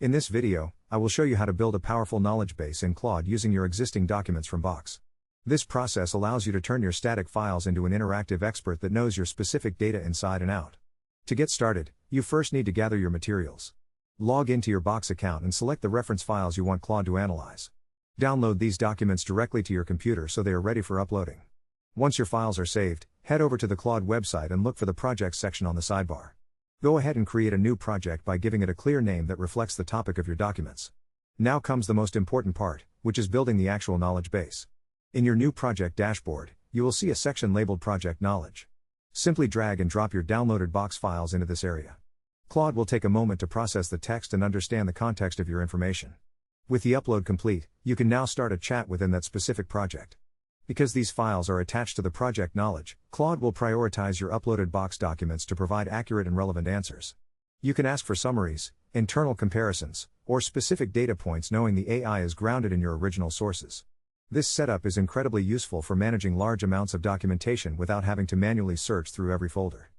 In this video, I will show you how to build a powerful knowledge base in Claude using your existing documents from Box. This process allows you to turn your static files into an interactive expert that knows your specific data inside and out. To get started, you first need to gather your materials. Log into your Box account and select the reference files you want Claude to analyze. Download these documents directly to your computer so they are ready for uploading. Once your files are saved, head over to the Claude website and look for the Projects section on the sidebar. Go ahead and create a new project by giving it a clear name that reflects the topic of your documents. Now comes the most important part, which is building the actual knowledge base. In your new project dashboard, you will see a section labeled Project Knowledge. Simply drag and drop your downloaded Box files into this area. Claude will take a moment to process the text and understand the context of your information. With the upload complete, you can now start a chat within that specific project. Because these files are attached to the project knowledge, Claude will prioritize your uploaded Box documents to provide accurate and relevant answers. You can ask for summaries, internal comparisons, or specific data points knowing the AI is grounded in your original sources. This setup is incredibly useful for managing large amounts of documentation without having to manually search through every folder.